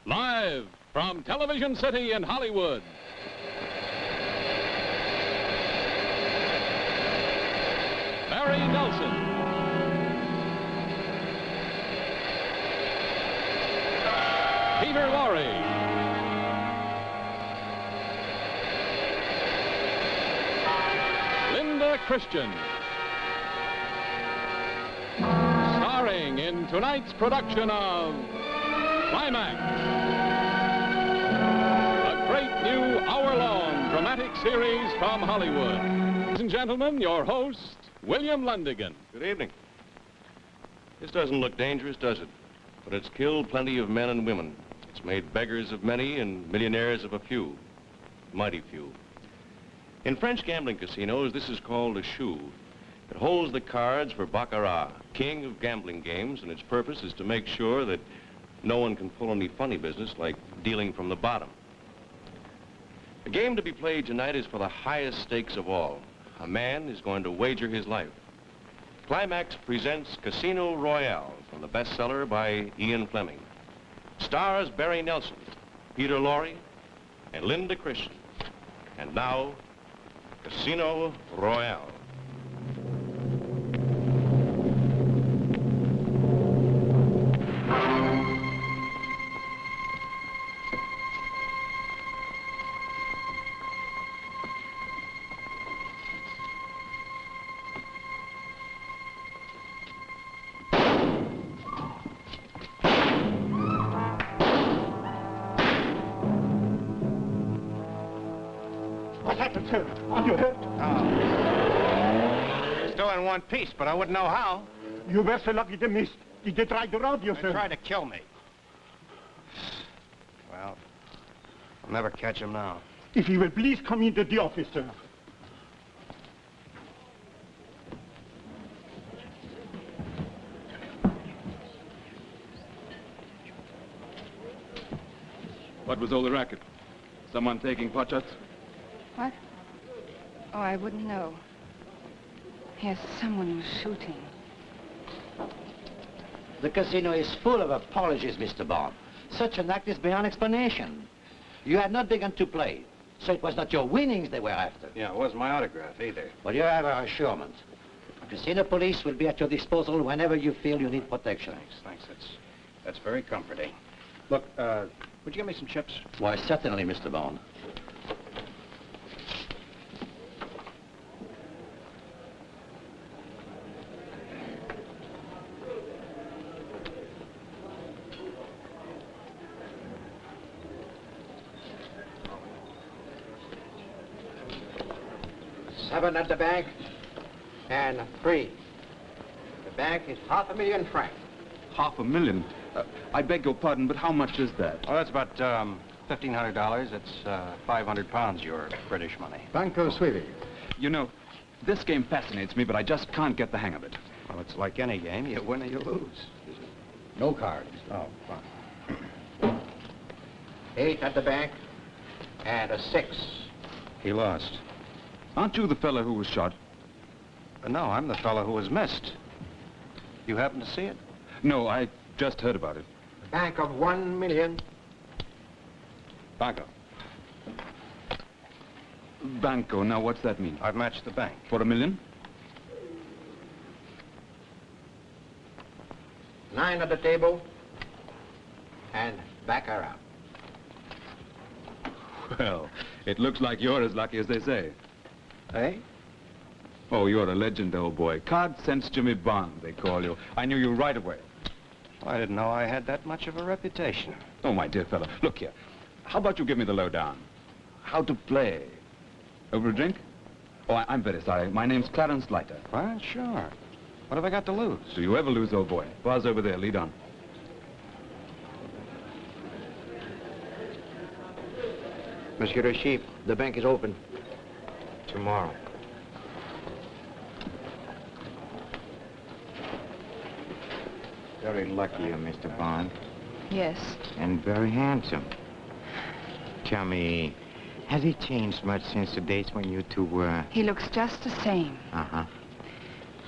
Live from Television City in Hollywood. Barry Nelson. Peter Lorre. Linda Christian. Starring in tonight's production of Climax, a great new hour-long dramatic series from Hollywood. Ladies and gentlemen, your host, William Lundigan. Good evening. This doesn't look dangerous, does it? But it's killed plenty of men and women. It's made beggars of many and millionaires of a few. Mighty few. In French gambling casinos, this is called a shoe. It holds the cards for baccarat, king of gambling games, and its purpose is to make sure that no one can pull any funny business like dealing from the bottom. The game to be played tonight is for the highest stakes of all. A man is going to wager his life. Climax presents Casino Royale from the bestseller by Ian Fleming. Stars Barry Nelson, Peter Lorre, and Linda Christian. And now, Casino Royale. What happened, sir? Are you hurt? No. Still in one piece, but I wouldn't know how. You were so lucky to miss. Did they try to rob you, They sir? tried to kill me. Well, I'll never catch him now. If you will please come into the office, sir. What was all the racket? Someone taking pot shots? What? Oh, I wouldn't know. Yes, someone was shooting. The casino is full of apologies, Mr. Bond. Such an act is beyond explanation. You had not begun to play, so it was not your winnings they were after. Yeah, it wasn't my autograph either. But you have our assurance. Casino police will be at your disposal whenever you feel you need protection. Thanks. That's very comforting. Look, would you give me some chips? Why, certainly, Mr. Bond. $7 at the bank, and 3. The bank is $500,000 francs. $500,000? I beg your pardon, but how much is that? Well, that's about $1,500. It's 500 pounds, your British money. Banco Suivi. You know, this game fascinates me, but I just can't get the hang of it. Well, it's like any game. You win or you lose. No cards. Oh, fine. 8 at the bank, and a 6. He lost. Aren't you the fellow who was shot? No, I'm the fellow who was missed. You happen to see it? No, I just heard about it. Bank of 1 million. Banco. Banco, now what's that mean? I've matched the bank. For $1 million? 9 at the table, and baccarat. Well, it looks like you're as lucky as they say. Eh? Oh, you're a legend, old boy. Card Sense Jimmy Bond, they call you. I knew you right away. I didn't know I had that much of a reputation. Oh, my dear fellow, look here. How about you give me the lowdown? How to play? Over a drink? Oh, I'm very sorry. My name's Clarence Leiter. Well, sure. What have I got to lose? Do you ever lose, old boy? Bar's over there. Lead on. Monsieur le Chief, the bank is open. Tomorrow. Very lucky you, Mr. Bond. Yes. And very handsome. Tell me, has he changed much since the days when you two were... He looks just the same. Uh-huh.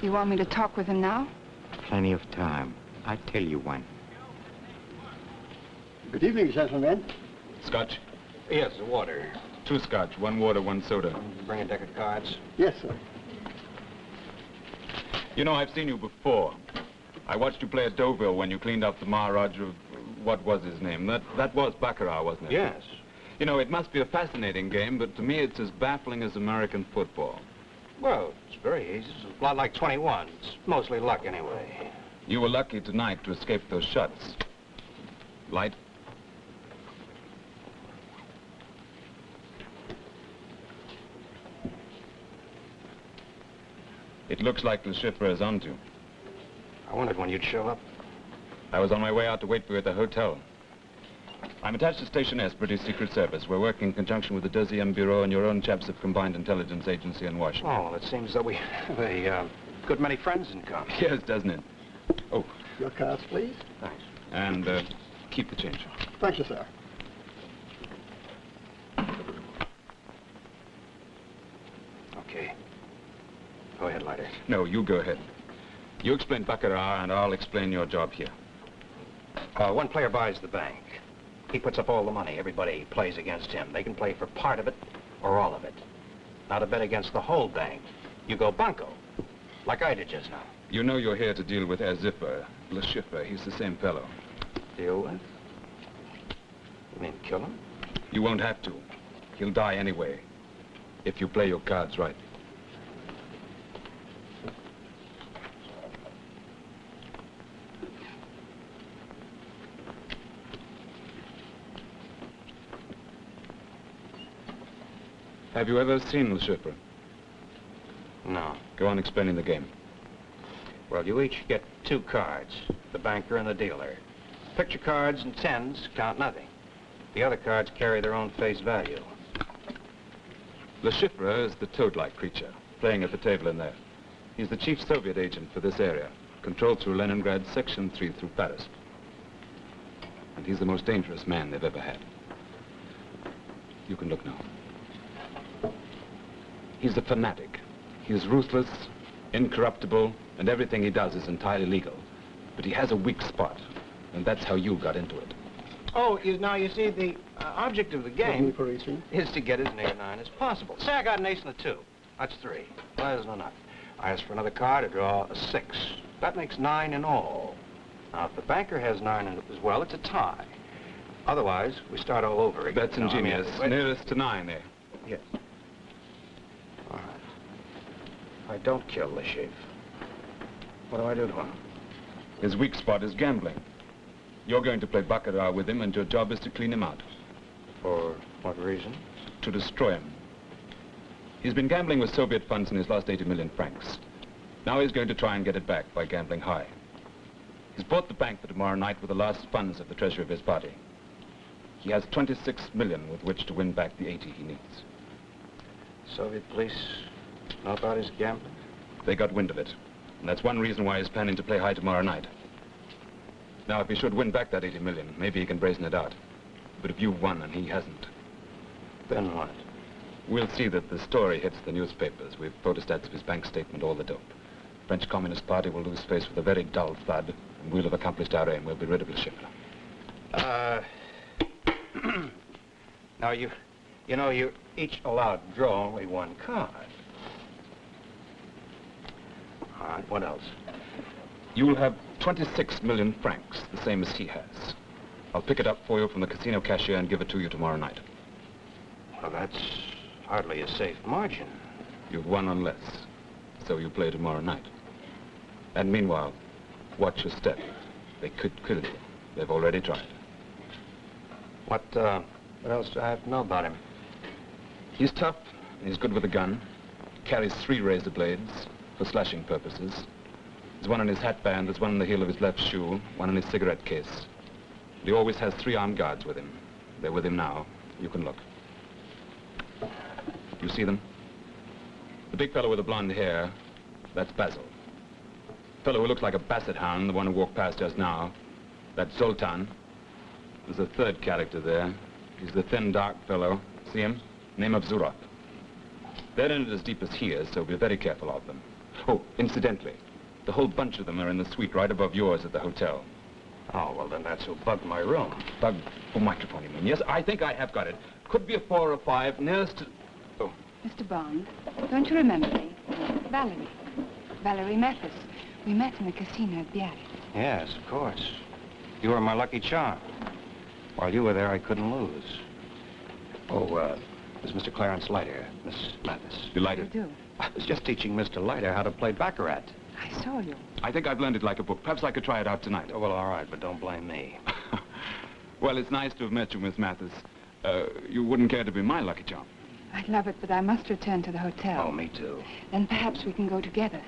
You want me to talk with him now? Plenty of time. I'll tell you when. Good evening, gentlemen. Scotch? Yes, the water. 2 scotch, 1 water, 1 soda. Bring a deck of cards. Yes, sir. You know, I've seen you before. I watched you play at Deauville when you cleaned up the Maharaja of... what was his name? That was Baccarat, wasn't it? Yes. You know, it must be a fascinating game, but to me it's as baffling as American football. Well, it's very easy. It's a lot like 21. It's mostly luck, anyway. You were lucky tonight to escape those shots. Light? It looks like Le Chiffre is onto. I wondered when you'd show up. I was on my way out to wait for you at the hotel. I'm attached to Station S, British Secret Service. We're working in conjunction with the Deuxième Bureau and your own chaps of Combined Intelligence Agency in Washington. Oh, well, it seems that we have a good many friends in common. Yes, doesn't it? Oh, Your cards, please. Thanks. and keep the change. Thank you, sir. Okay. Go ahead, Leiter. No, you go ahead. You explain Baccarat, and I'll explain your job here. One player buys the bank. He puts up all the money. Everybody plays against him. They can play for part of it or all of it. Now, to bet against the whole bank, you go banco, like I did just now. You know you're here to deal with Le Chiffre. He's the same fellow. Deal with? You mean kill him? You won't have to. He'll die anyway, if you play your cards right. Have you ever seen Le Chiffre? No. Go on explaining the game. Well, you each get 2 cards, the banker and the dealer. Picture cards and 10s count nothing. The other cards carry their own face value. Le Chiffre is the toad-like creature, playing at the table in there. He's the chief Soviet agent for this area, controlled through Leningrad, Section 3 through Paris. And he's the most dangerous man they've ever had. You can look now. He's a fanatic. He's ruthless, incorruptible, and everything he does is entirely legal. But he has a weak spot, and that's how you got into it. Oh, now you see, the object of the game Operation. is to get as near 9 as possible. Say I got an ace and a 2. That's 3. Well, there's no enough. I ask for another card to draw a 6. That makes 9 in all. Now, if the banker has 9 in it as well, it's a tie. Otherwise, we start all over again. That's ingenious. Nearest to 9 there. Yes. All right. If I don't kill the chief, what do I do to him? His weak spot is gambling. You're going to play Baccarat with him, and your job is to clean him out. For what reason? To destroy him. He's been gambling with Soviet funds and he's lost 80 million francs. Now he's going to try and get it back by gambling high. He's bought the bank for tomorrow night with the last funds of the treasury of his party. He has 26 million with which to win back the 80 he needs. Soviet police know about his gambling? They got wind of it. And that's one reason why he's planning to play high tomorrow night. Now, if he should win back that 80 million, maybe he can brazen it out. But if you've won and he hasn't... Then what? We'll see that the story hits the newspapers. We've photostats of his bank statement, all the dope. French Communist Party will lose face with a very dull thud, and we'll have accomplished our aim. We'll be rid of Le Chiffre. Now, you know, you're each allowed to draw only 1 card. All right, what else? You'll have 26 million francs, the same as he has. I'll pick it up for you from the casino cashier and give it to you tomorrow night. Well, that's hardly a safe margin. You've won on less, so you play tomorrow night. And meanwhile, watch your step. They could kill you. They've already tried. What else do I have to know about him? He's tough, and he's good with a gun. Carries 3 razor blades for slashing purposes. There's one in his hat band, there's one in the heel of his left shoe, one in his cigarette case. He always has 3 armed guards with him. They're with him now. You can look. You see them? The big fellow with the blonde hair, that's Basil. The fellow who looks like a basset hound, the one who walked past just now, that's Zoltan. There's a 3rd character there. He's the thin, dark fellow. See him? Name of Zurov. They're in it as deep as he is, so be very careful of them. Oh, incidentally, the whole bunch of them are in the suite right above yours at the hotel. Oh, well, then that's who bugged my room. Bug for microphone, you mean? Yes, I think I have got it. Could be a 4 or 5, nearest to... Oh. Mr. Bond, don't you remember me? Valerie. Valerie Mathis. We met in the casino at Biarritz. Yes, of course. You were my lucky charm. While you were there, I couldn't lose. Oh, this is Mr. Clarence Leiter, Miss Mathis. Delighted. You do? I was just teaching Mr. Leiter how to play baccarat. I saw you. I think I've learned it like a book. Perhaps I could try it out tonight. Oh, well, all right, but don't blame me. Well, it's nice to have met you, Miss Mathis. You wouldn't care to be my lucky charm. I'd love it, but I must return to the hotel. Oh, me too. Then perhaps we can go together.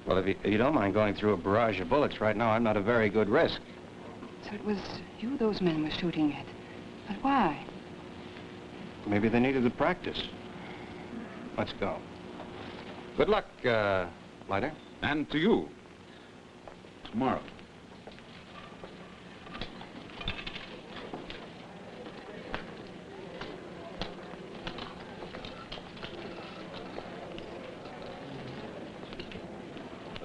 Well, if you don't mind going through a barrage of bullets right now, I'm not a very good risk. So it was you those men were shooting at. But why? Maybe they needed the practice. Let's go. Good luck, Leiter. And to you. Tomorrow.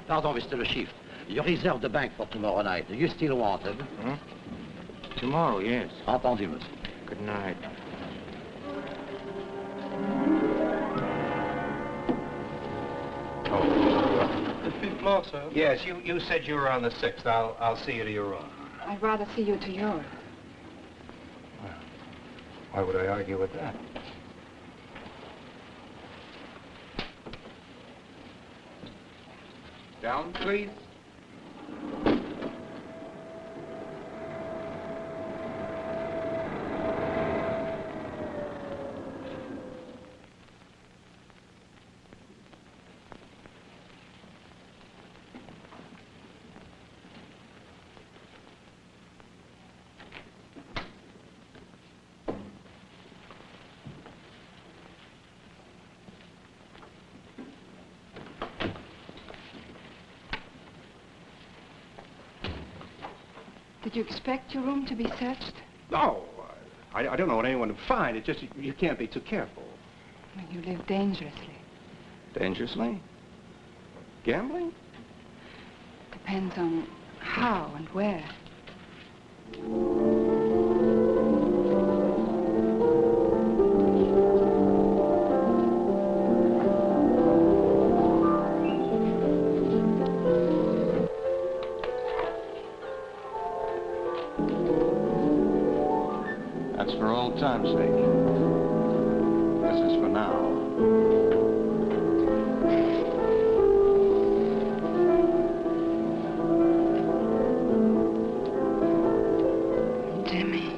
Pardon, Mr. Le Chiffre. You reserve the bank for tomorrow night. Do you still want it? Huh? Tomorrow, yes. Entendu, monsieur. Good night. The 5th floor, sir? Yes, you said you were on the 6th. I'll see you to your room. I'd rather see you to yours. Well, why would I argue with that? Down, please. Did you expect your room to be searched? No, I don't know what anyone would find. It's just you can't be too careful. Well, you live dangerously. Dangerously? Gambling? Depends on how and where. That's for old time's sake. This is for now. Jimmy.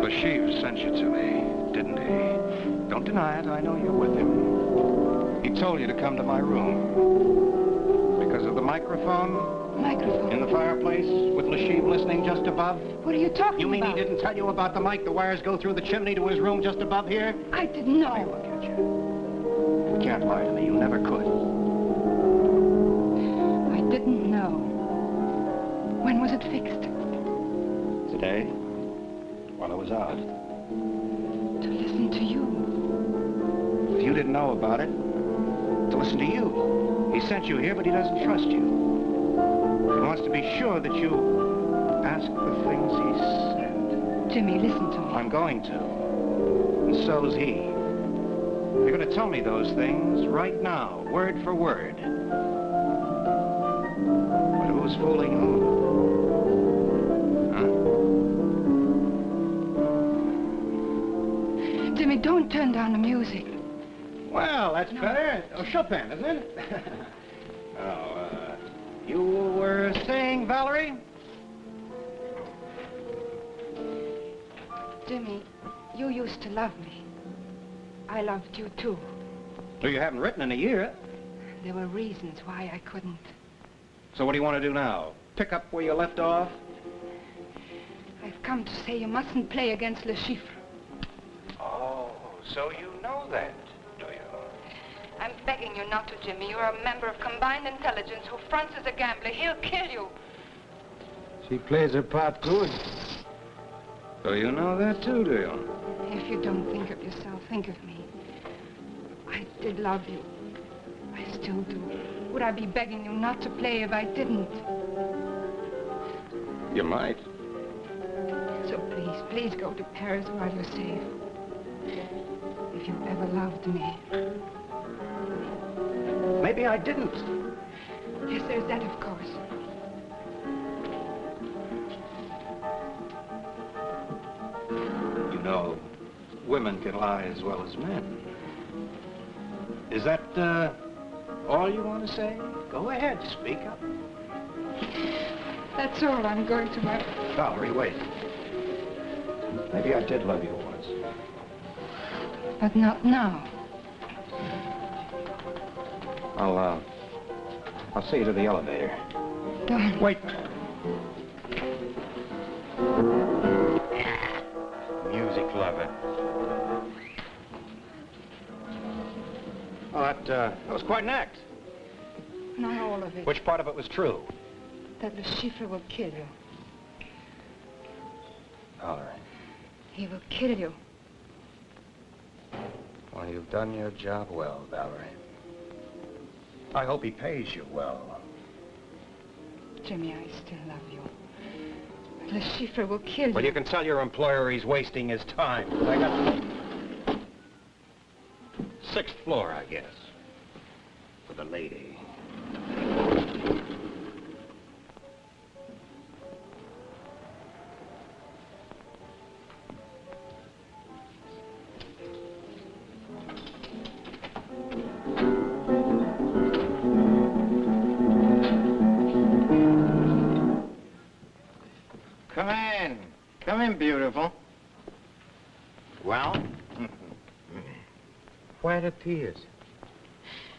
The chief sent you to me, didn't he? Don't deny it. I know you're with him. He told you to come to my room. Because of the microphone? Microphone. In the fireplace, with Lashib listening just above? What are you talking You mean about? he didn't tell you about the mic? The wires go through the chimney to his room just above here? I didn't Let me know. look at you. You can't lie to me. You never could. I didn't know. When was it fixed? Today, while I was out. To listen to you. If you didn't know about it, to listen to you. He sent you here, but he doesn't trust you. He wants to be sure that you ask the things he said. Jimmy, listen to me. I'm going to. And so's he. You're going to tell me those things right now, word for word. But who's fooling who? Huh? Jimmy, don't turn down the music. Well, that's No. better. Oh, Chopin, isn't it? You were saying, Valerie? Jimmy, you used to love me. I loved you too. Well, you haven't written in a year. There were reasons why I couldn't. So what do you want to do now? Pick up where you left off? I've come to say you mustn't play against Le Chiffre. Oh, so you know that, do you? I'm begging you not to, Jimmy. You're a member of Combined Intelligence who fronts as a gambler. He'll kill you. She plays her part good. So you know that too, do you? If you don't think of yourself, think of me. I did love you. I still do. Would I be begging you not to play if I didn't? You might. So please go to Paris while you're safe. If you ever loved me. Maybe I didn't. Yes, there's that, of course. You know, women can lie as well as men. Is that, all you want to say? Go ahead, speak up. That's all. I'm going to my... Valerie, wait. Maybe I did love you once. But not now. I'll see you to the elevator. Don't. Wait. Music lover. Oh, that was quite an act. Not all of it. Which part of it was true? That the Chiffre will kill you. All right. He will kill you. Well, you've done your job well, Valerie. I hope he pays you well. Jimmy, I still love you. The Chiffre will kill you. Well, you can tell your employer he's wasting his time. I got... 6th floor, I guess. For the lady. Come in. Come in, beautiful. Well? Why the tears?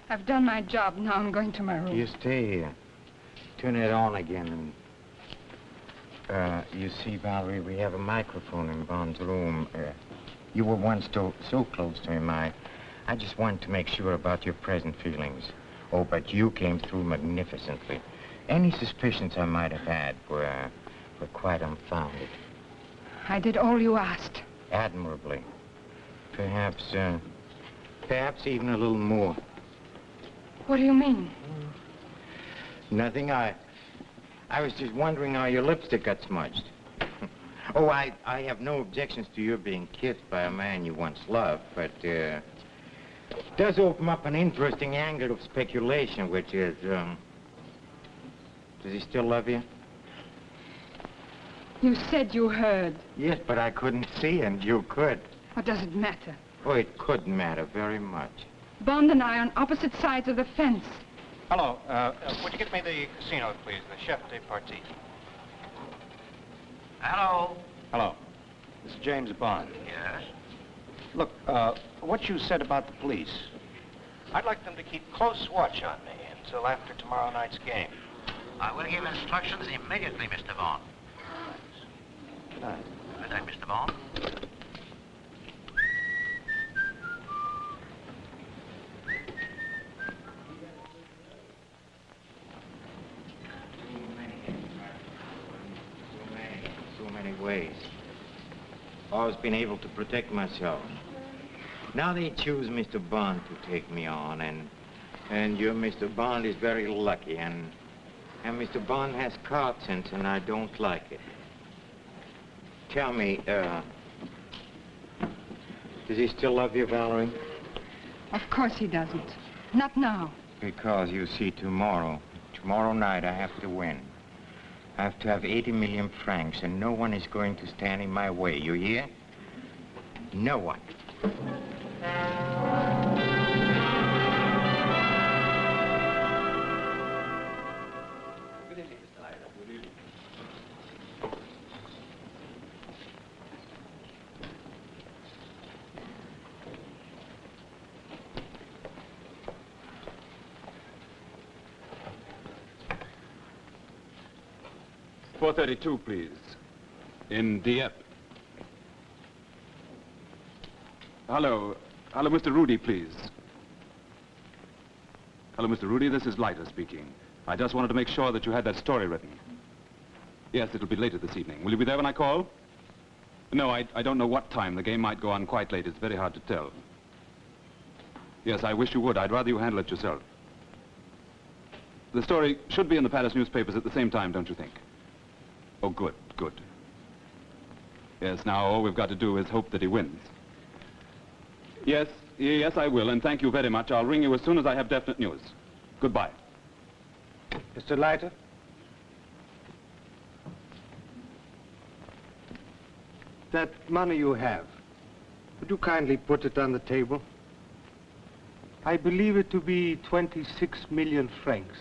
I've done my job. Now I'm going to my room. You stay here. Turn it on again and... you see, Valerie, we have a microphone in Bond's room. You were once so close to him, I just wanted to make sure about your present feelings. Oh, but you came through magnificently. Any suspicions I might have had were quite unfounded. I did all you asked. Admirably. Perhaps even a little more. What do you mean? Nothing. I was just wondering how your lipstick got smudged. Oh, I have no objections to your being kissed by a man you once loved, but it does open up an interesting angle of speculation, which is, does he still love you? You said you heard. Yes, but I couldn't see, and you could. What does it matter? Oh, it could matter very much. Bond and I are on opposite sides of the fence. Hello, would you get me the casino, please? The chef de partie. Hello? Hello. This is James Bond. Yes? Look, what you said about the police, I'd like them to keep close watch on me until after tomorrow night's game. I will give instructions immediately, Mr. Bond. Good night. Good night, Mr. Bond. So many ways. Always been able to protect myself. Now they choose Mr. Bond to take me on, and your Mr. Bond is very lucky, and Mr. Bond has card sense, and I don't like it. Tell me, does he still love you, Valerie? Of course he doesn't. Not now. Because, you see, tomorrow night, I have to win. I have to have 80 million francs, and no one is going to stand in my way, you hear? No one. Good evening, Mr. Lyra. Good evening. .432, please. In Dieppe. Hello, Mr. Rudy, please. Hello, Mr. Rudy, this is Leiter speaking. I just wanted to make sure that you had that story written. Yes, it'll be later this evening. Will you be there when I call? No, I don't know what time. The game might go on quite late. It's very hard to tell. Yes, I wish you would. I'd rather you handle it yourself. The story should be in the Paris newspapers at the same time, don't you think? Oh, good, good. Yes, now all we've got to do is hope that he wins. Yes, yes, I will, and thank you very much. I'll ring you as soon as I have definite news. Goodbye. Mr. Leiter? That money you have, would you kindly put it on the table? I believe it to be 26 million francs.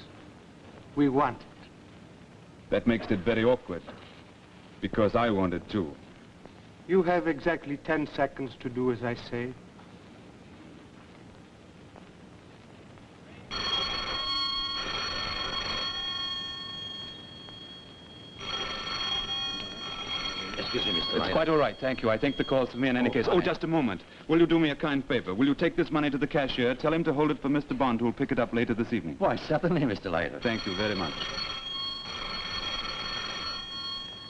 We want it. That makes it very awkward, because I want it too. You have exactly 10 seconds to do as I say. Excuse me, Mr. It's Leiter. quite all right, thank you. I think the call's for me in any case. Oh, just a moment. Will you do me a kind favor? Will you take this money to the cashier, tell him to hold it for Mr. Bond, who'll pick it up later this evening? Why, certainly, Mr. Leiter. Thank you very much.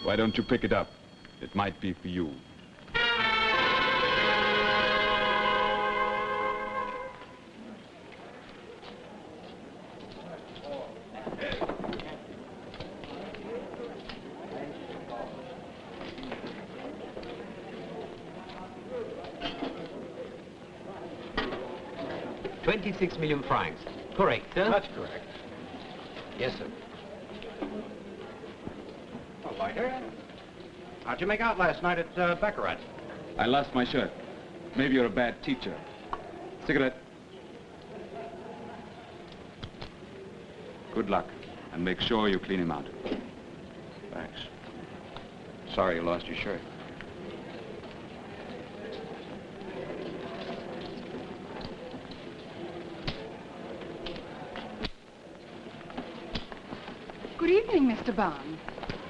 Why don't you pick it up? It might be for you. $26 million. Correct, sir? That's correct. Yes, sir. Well, Leiter, how'd you make out last night at Baccarat? I lost my shirt. Maybe you're a bad teacher. Cigarette. Good luck, and make sure you clean him out. Thanks. Sorry you lost your shirt. Good evening, Mr. Bond.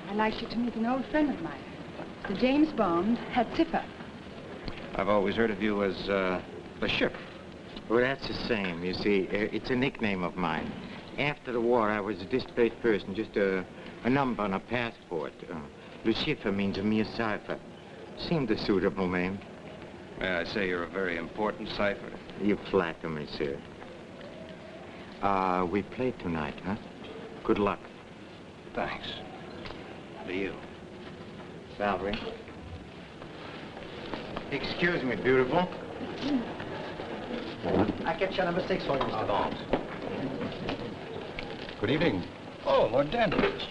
I'd like you to meet an old friend of mine. Mr. James Bond, head tipper. I've always heard of you as, the Chiffre. Well, that's the same. You see, it's a nickname of mine. After the war, I was a displaced person, just a number on a passport. Le Chiffre means a mere cipher. Seemed a suitable name. May I say you're a very important cipher? You flatter me, sir. We play tonight, huh? Good luck. Thanks. To you. Valerie. Excuse me, beautiful. I get your number 6 for you, Mr. Bond. Good evening. Oh, Lord Danvers.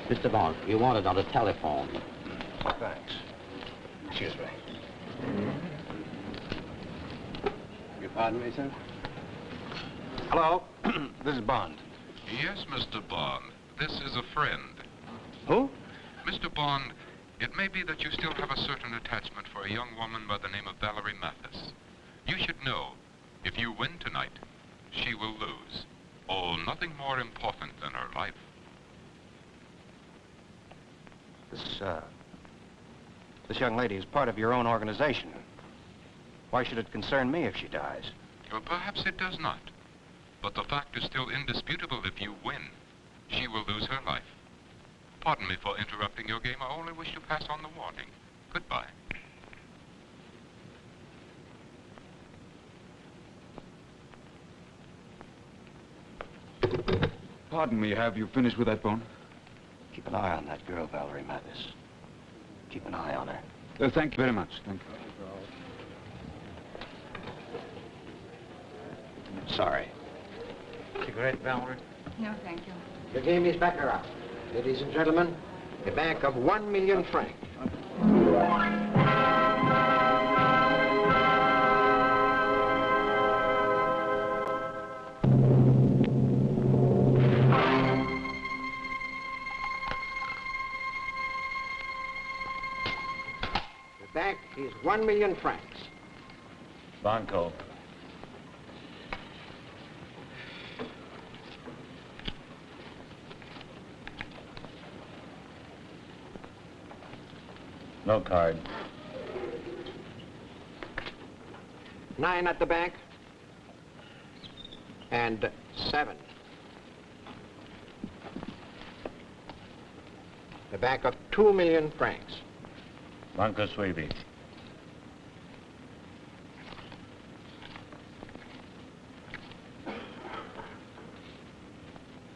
Mr. Bond, you want it on the telephone. Thanks. Excuse me. You pardon me, sir? Hello. This is Bond. Yes, Mr. Bond. This is a friend. Who? Mr. Bond, it may be that you still have a certain attachment for a young woman by the name of Valerie Mathis. You should know, if you win tonight, she will lose. Oh, nothing more important than her life. This young lady is part of your own organization. Why should it concern me if she dies? Well, perhaps it does not. But the fact is still indisputable. If you win, she will lose her life. Pardon me for interrupting your game. I only wish to pass on the warning. Goodbye. Pardon me, have you finished with that bone? Keep an eye on that girl, Valerie Mathis. Keep an eye on her. Thank you very much. Thank you. Sorry. Cigarette, Valerie? No, thank you. Your game is Baccarat. Ladies and gentlemen, a bank of 1 million francs. The bank is 1 million francs. Banco. No card. 9 at the bank. And 7. The bank of 2 million francs. Banco Suebi.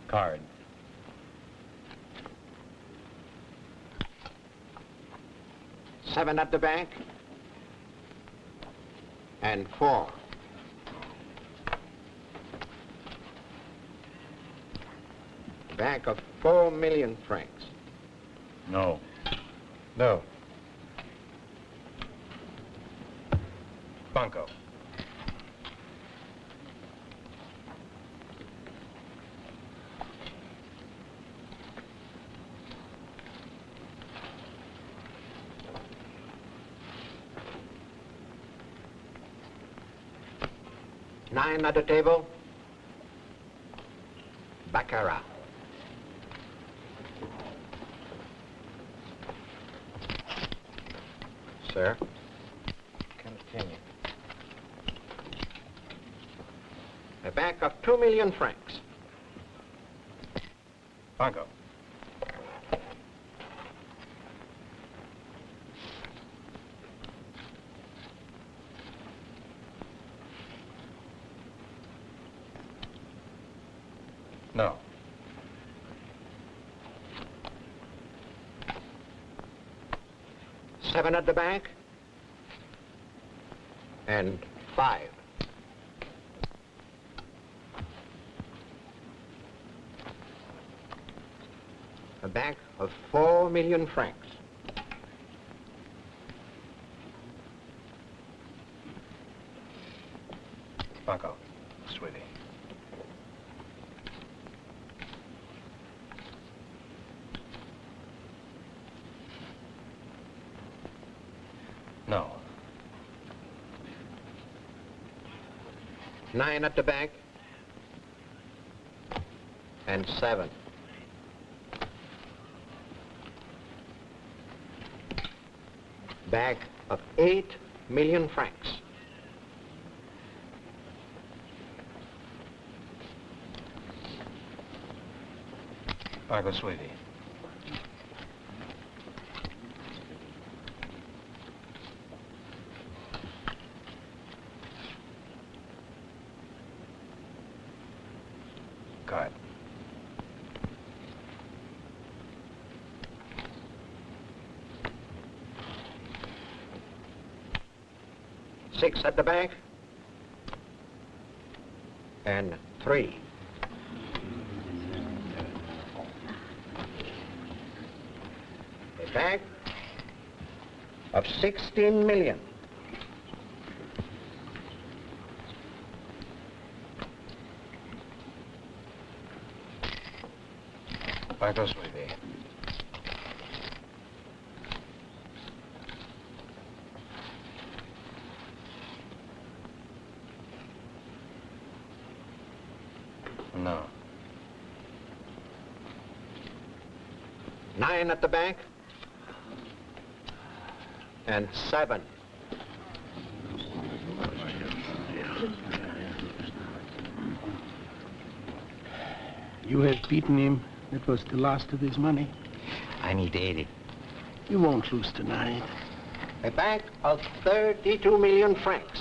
Card. Seven at the bank. And 4. Bank of 4 million francs. No. No. Banco. Nine at the table. Baccarat. Sir? Continue. A bank of 2 million francs. Banco. No. Seven at the bank. And 5. A bank of 4 million francs. Banco. Sweetie. No. 9 at the bank. And 7. Bank of 8 million francs. Banco, sweetie. Card. Six at the bank. And 3. A bank of 16 million. Banco, sweetie. No. 9 at the bank. And 7. You have beaten him. That was the last of his money. I need 80. You won't lose tonight. A bank of 32 million francs.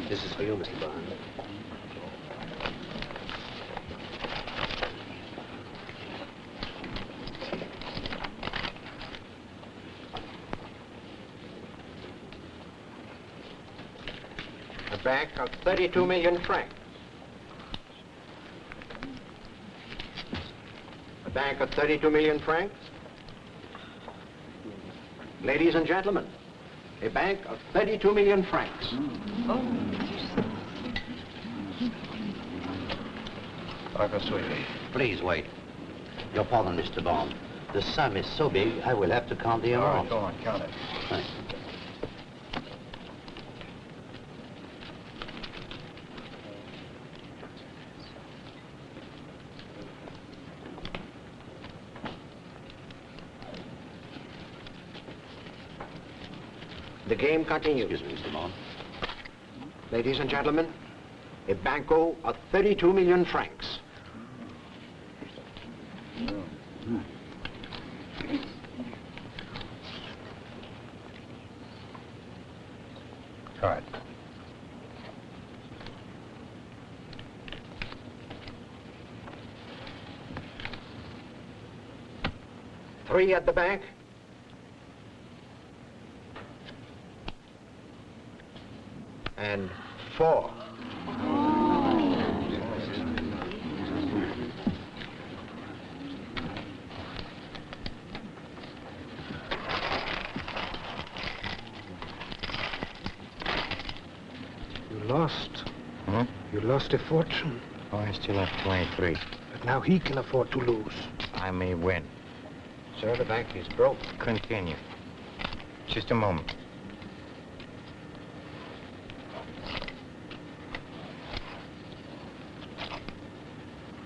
This is for you, Mr. Bond. A bank of 32 million francs. A bank of 32 million francs. Ladies and gentlemen, a bank of 32 million francs. Banco, sweetie. Please wait. Your pardon, Mr. Bond. The sum is so big, I will have to count the All right, amount. go on, count it. Thanks. The game continues. Excuse me, Mr. Bond. Ladies and gentlemen, a banco of 32 million francs. Card. 3 at the bank. And 4. You lost. Huh? You lost a fortune. Oh, I still have 23. But now he can afford to lose. I may win. Sir, the bank is broke. Continue. Just a moment.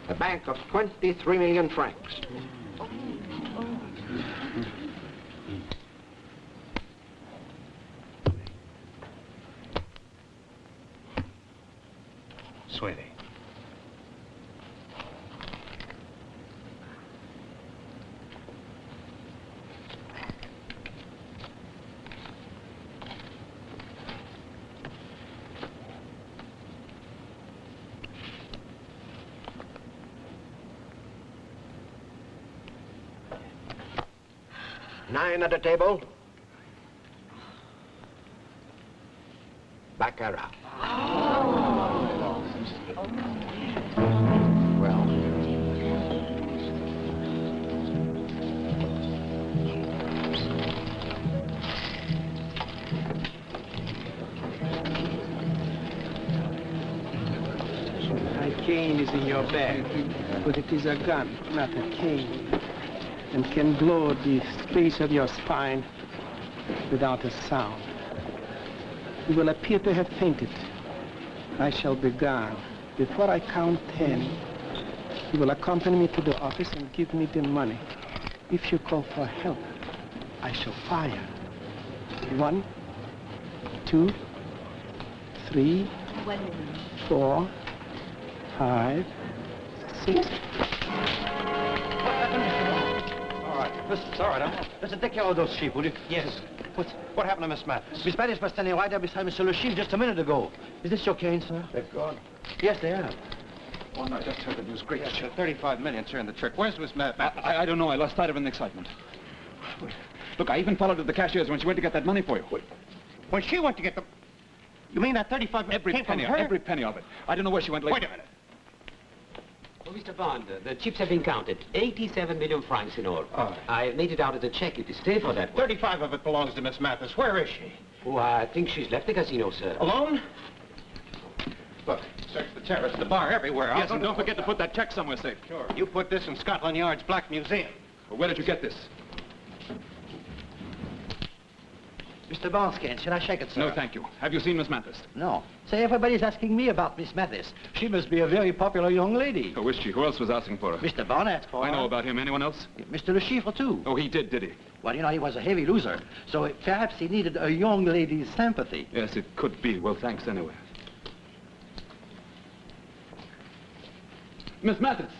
A bank of 23 million francs. Sweetie. Nine at the table. Baccarat. Well. My cane is in your bag, but it is a gun, not a cane, and can blow the space of your spine without a sound. You will appear to have fainted. I shall be gone. Before I count 10, you will accompany me to the office and give me the money. If you call for help, I shall fire. 1, 2, 3, 4, 5, 6. All right. It's all right. Listen, take care of those sheep, will you? Yes. What happened to Miss Mathis? Miss Mathis was standing right there beside Monsieur Le Chiffre just a minute ago. Is this your cane, sir? They've gone. Yes, they have. Oh, no, I just heard the news. Great. Yes, 35 million in the trick. Where's Miss Mathis? I don't know. I lost sight of her in the excitement. Look, I even followed her to the cashier's when she went to get that money for you. When she went to get the... You mean that 35 Every came penny, from her? every penny of it. I don't know where she went later. Wait a minute. Oh, Mr. Bond, the chips have been counted. 87 million francs in all. Oh. I made it out as a check if you stay for that one. 35 of it belongs to Miss Mathis. Where is she? Oh, I think she's left the casino, sir. Alone? Look, search the terrace, the bar, everywhere. Yes, and don't forget to put that check somewhere safe. Sure. You put this in Scotland Yard's Black Museum. Well, where did you get this? Mr. Bond's cane, should I shake it, sir? No, thank you. Have you seen Miss Mathis? No. Say, everybody's asking me about Miss Mathis. She must be a very popular young lady. Oh, is she? Who else was asking for her? Mr. Bond asked for her. I know about him. Anyone else? Mr. Le Chiffre, too. Oh, he did he? Well, you know, he was a heavy loser, so perhaps he needed a young lady's sympathy. Yes, it could be. Well, thanks anyway. Miss Mathis!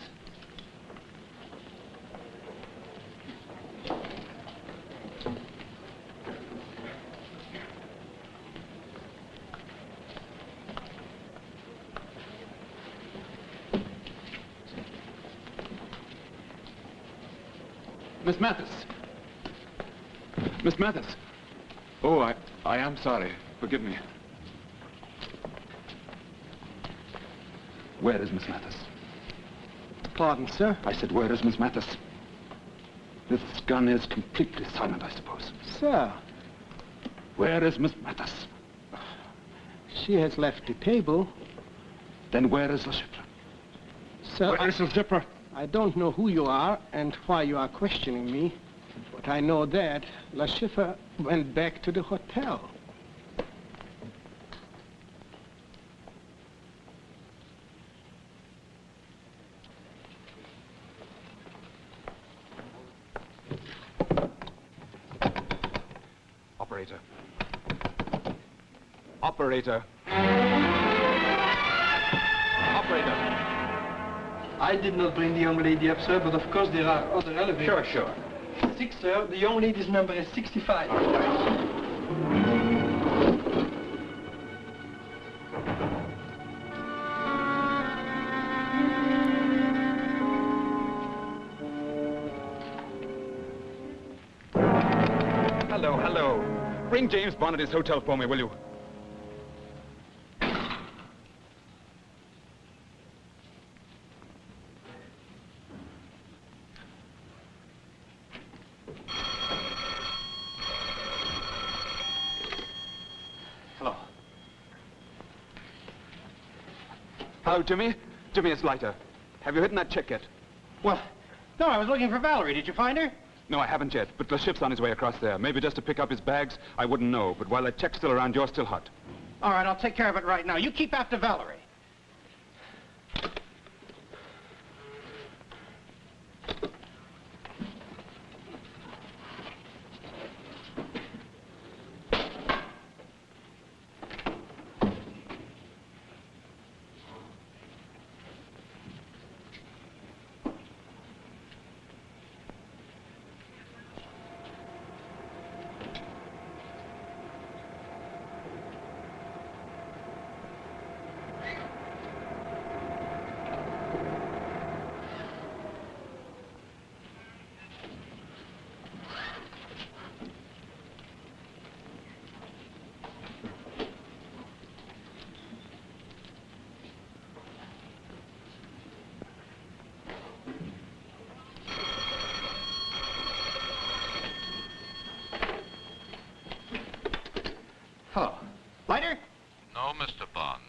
Miss Mathis! Miss Mathis! Oh, I am sorry. Forgive me. Where is Miss Mathis? Pardon, sir? I said, where is Miss Mathis? This gun is completely silent, I suppose. Sir, Where is Miss Mathis? she has left the table. Then where is Le Chiffre? Sir, Where is Le Chiffre? I don't know who you are and why you are questioning me, but I know that Le Chiffre went back to the hotel. Operator. Operator. Operator. I did not bring the young lady up, sir, but of course there are other elevators. Sure. 6, sir. The young lady's number is 65. Bring James Bond at his hotel for me, will you? Hello. Hello, Jimmy. Jimmy, it's Leiter. Have you hidden that check yet? Well, no, I was looking for Valerie. Did you find her? No, I haven't yet, but the ship's on his way across there. Maybe just to pick up his bags. I wouldn't know, but while that check's still around, you're still hot. All right, I'll take care of it right now. You keep after Valerie. Hello. Leiter? No, Mr. Bond.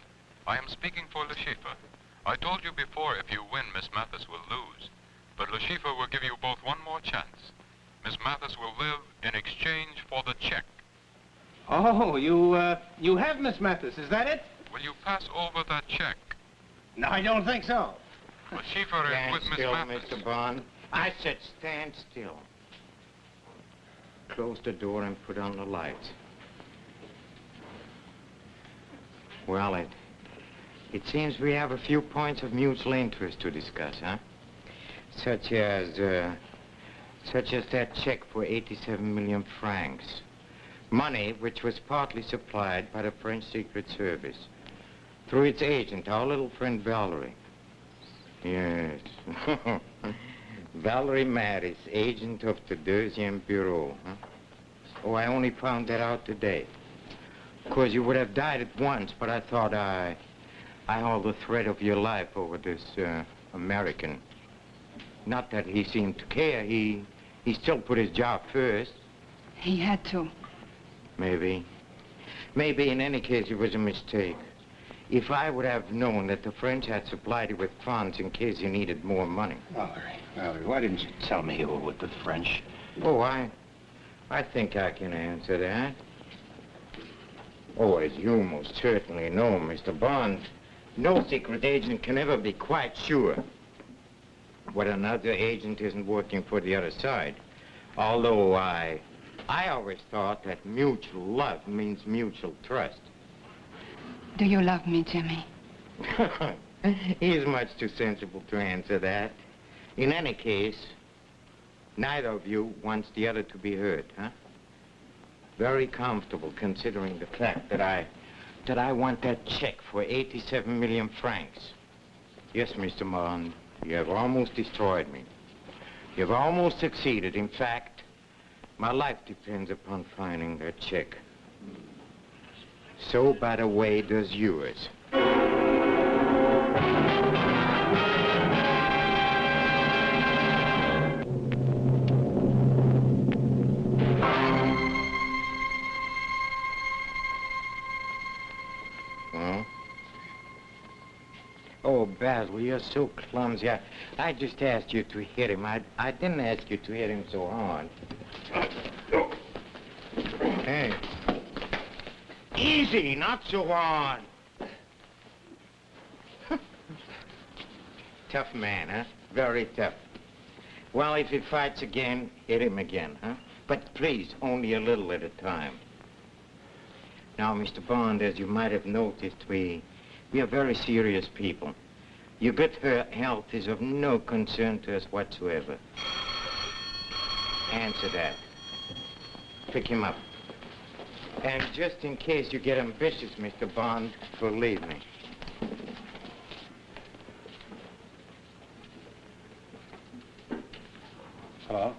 I am speaking for Le Chiffre. I told you before if you win, Miss Mathis will lose. But Le Chiffre will give you both one more chance. Miss Mathis will live in exchange for the check. Oh, you have Miss Mathis, is that it? Will you pass over that check? No, I don't think so. Le Chiffre is Stand with Miss still, Mathis. Mr. Bond. I said stand still. Close the door and put on the lights. Well, it seems we have a few points of mutual interest to discuss, huh? Such as that check for 87 million francs. Money which was partly supplied by the French Secret Service through its agent, our little friend Valerie. Yes. Valerie Mathis, agent of the Deuxième Bureau, huh? Oh, I only found that out today. Of course, you would have died at once, but I thought I hold the thread of your life over this American. Not that he seemed to care. He still put his job first. He had to. Maybe. Maybe in any case it was a mistake. If I would have known that the French had supplied you with funds in case you needed more money. Valerie, why didn't you tell me you were with the French? Oh, I think I can answer that. Oh, as you most certainly know, Mr. Bond, no secret agent can ever be quite sure what another agent isn't working for the other side. Although I always thought that mutual love means mutual trust. Do you love me, Jimmy? He's much too sensible to answer that. In any case, neither of you wants the other to be hurt, huh? Very comfortable, considering the fact that I want that check for 87 million francs. Yes, Mr. Bond, you have almost destroyed me. You've almost succeeded. In fact, my life depends upon finding that check. So, by the way, does yours. Oh, Basil, you're so clumsy. I just asked you to hit him. I didn't ask you to hit him so hard. Hey. Easy, not so hard. Tough man, huh? Very tough. Well, if he fights again, hit him again, huh? But please, only a little at a time. Now, Mr. Bond, as you might have noticed, we are very serious people. Your good health is of no concern to us whatsoever. Answer that. Pick him up. And just in case you get ambitious, Mr. Bond, believe me. Hello?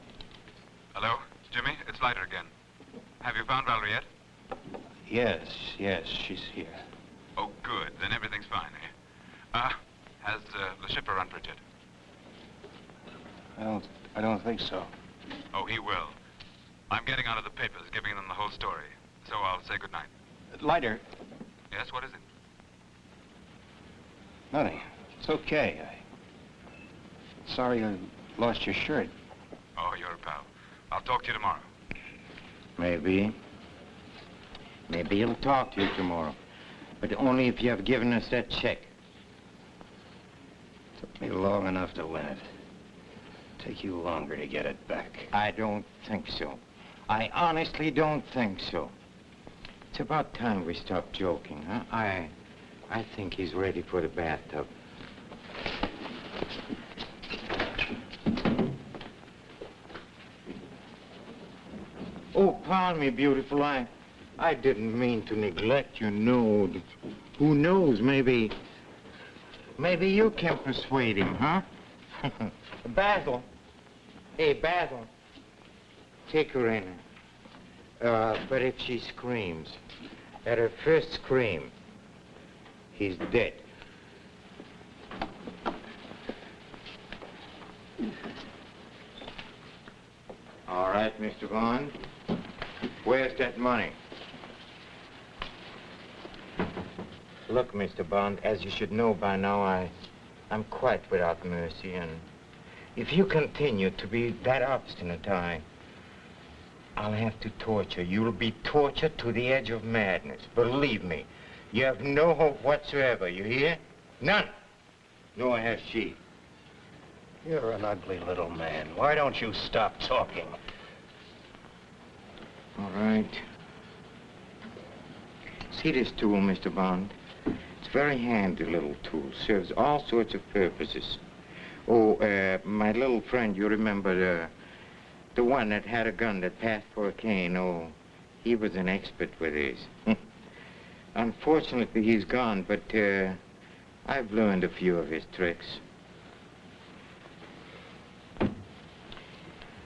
Hello? Jimmy, it's Leiter again. Have you found Valerie yet? Yes, she's here. Oh, good. Then everything's fine, eh? Has the shipper run for it yet? I don't think so. Oh, he will. I'm getting onto the papers, giving them the whole story. So I'll say goodnight. Lighter. Yes, what is it? Nothing. It's okay. Sorry I lost your shirt. Oh, you're a pal. I'll talk to you tomorrow. Maybe. Maybe he'll talk to you tomorrow. But only if you have given us that check. Took me long enough to win it. Take you longer to get it back. I don't think so. I honestly don't think so. It's about time we stopped joking, huh? I think he's ready for the bathtub. Oh, pardon me, beautiful. I didn't mean to neglect you, no. Who knows, maybe you can persuade him, huh? Basil. Hey, Basil. Take her in. But if she screams, at her first scream, he's dead. All right, Mr. Bond. Where's that money? Look, Mr. Bond, as you should know by now, I'm quite without mercy, and if you continue to be that obstinate, I'll have to torture you. You'll be tortured to the edge of madness. Believe me, you have no hope whatsoever, you hear? None. Nor has she. You're an ugly little man. Why don't you stop talking? All right. See this tool, Mr. Bond? It's a very handy little tool. Serves all sorts of purposes. Oh, my little friend, you remember the one that had a gun that passed for a cane? Oh, he was an expert with this. Unfortunately, he's gone, but I've learned a few of his tricks.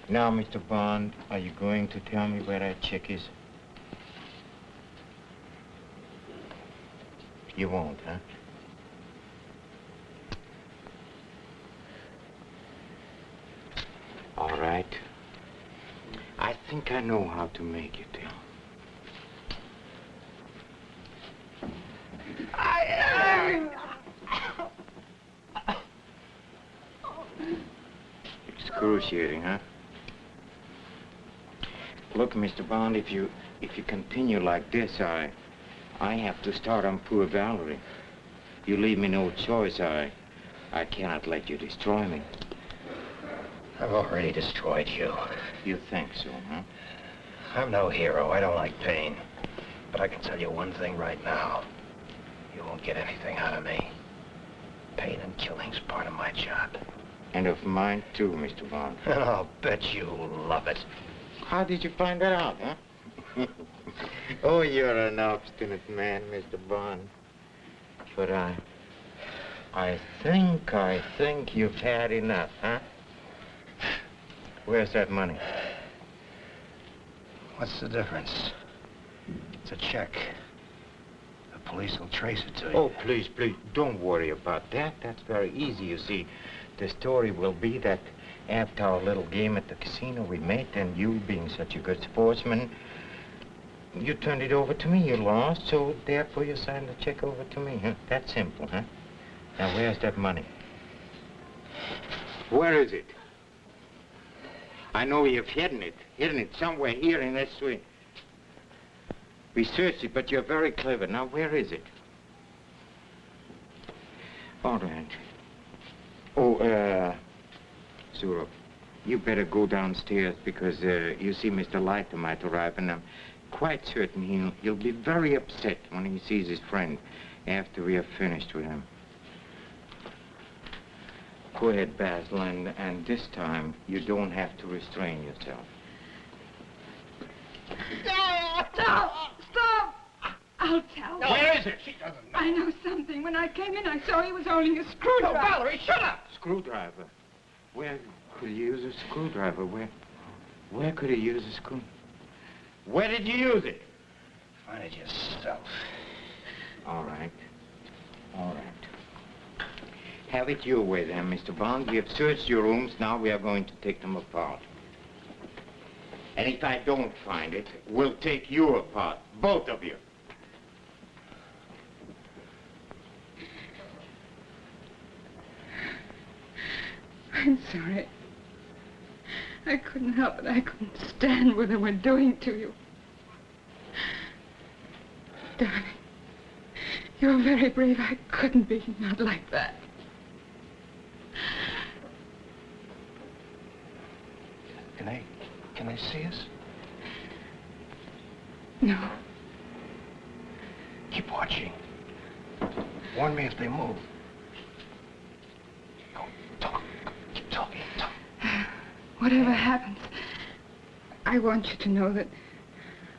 Now, Mr. Bond, are you going to tell me where that chick is? You won't, huh? All right. I think I know how to make you tell. Excruciating, huh? Look, Mr. Bond, if you continue like this, I have to start on poor Valerie. You leave me no choice. I cannot let you destroy me. I've already destroyed you. You think so, huh? I'm no hero. I don't like pain. But I can tell you one thing right now. You won't get anything out of me. Pain and killing's part of my job. And of mine, too, Mr. Bond. And I'll bet you love it. How did you find that out, huh? Oh, you're an obstinate man, Mr. Bond. But I think you've had enough, huh? Where's that money? What's the difference? It's a check. The police will trace it to you. Oh, please, don't worry about that. That's very easy, you see. The story will be that after our little game at the casino we made, and you being such a good sportsman, you turned it over to me. You lost, so therefore you signed the check over to me, huh? That's simple, huh? Now, where's that money? Where is it? I know you've hidden it somewhere here in this suite. We searched it, but you're very clever. Now, where is it? All right. Oh, Zuro, you better go downstairs because, you see, Mr. Leiter might arrive, and I'm quite certain he'll be very upset when he sees his friend after we have finished with him. Go ahead, Basil, and this time you don't have to restrain yourself. Stop! I'll tell. No, where is it? She doesn't know. I know something. When I came in, I saw he was holding a screwdriver. No, Valerie, shut up! Screwdriver? Where could he use a screwdriver? Where could he use a screw? Where did you use it? Find it yourself. All right. All right. Have it your way then, Mr. Bond. We have searched your rooms. Now we are going to take them apart. And if I don't find it, we'll take you apart. Both of you. I'm sorry. I couldn't help it. I couldn't stand what they were doing to you. Darling, you're very brave. I couldn't be, not like that. Can they see us? No. Keep watching. Warn me if they move. Go, talk. Keep talking, talk. Whatever happens, I want you to know that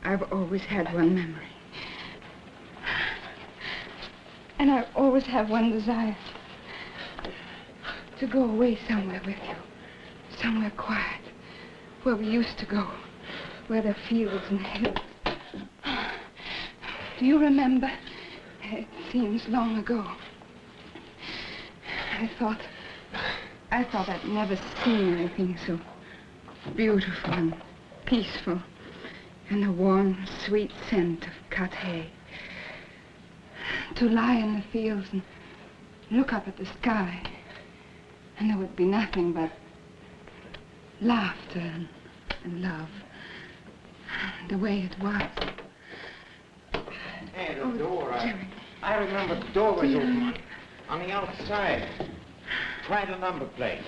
I've always had one memory. And I always have one desire. To go away somewhere with you. Somewhere quiet. Where we used to go. Where there are fields and hills. Do you remember? It seems long ago. I thought I'd never seen anything so beautiful and peaceful, and the warm, sweet scent of cut hay. To lie in the fields and look up at the sky, and there would be nothing but laughter and love, the way it was. Hey, the door. I remember the door was open on the outside. Try the number plate.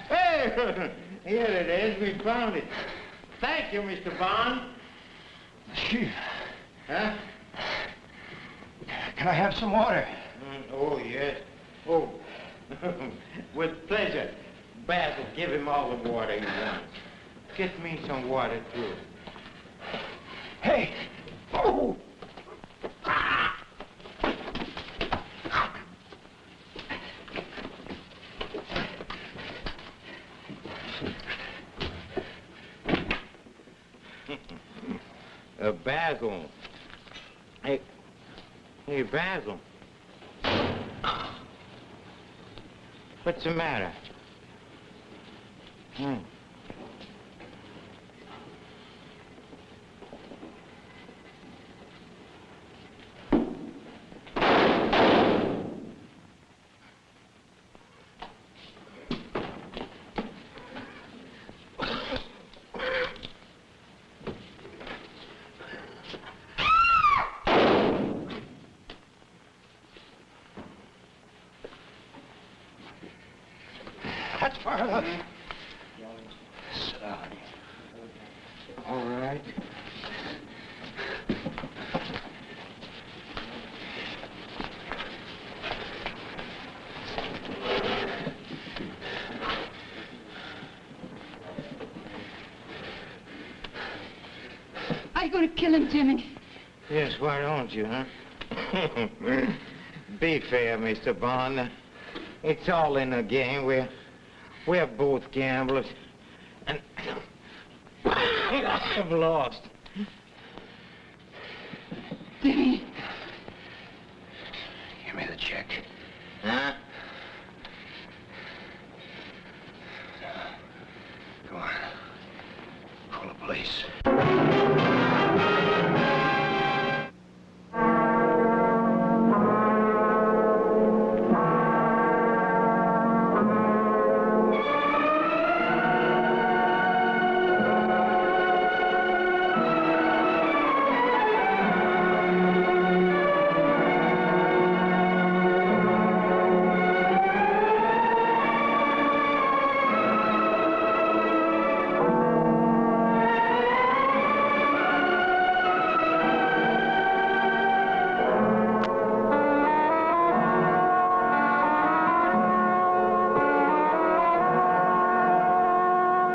Hey, here it is. We found it. Thank you, Mr. Bond. Chief. Huh? Can I have some water? Oh, yes. Oh, with pleasure. Basil, give him all the water he wants. Get me some water, too. Hey! Oh! Basil. Hey, Basil. What's the matter? That's far enough. Sit down. All right. Are you going to kill him, Jimmy? Yes, why don't you, huh? Be fair, Mr. Bond. It's all in a game. We're both gamblers. And I've lost. Jimmy. Give me the check. Huh? Go on. Call the police.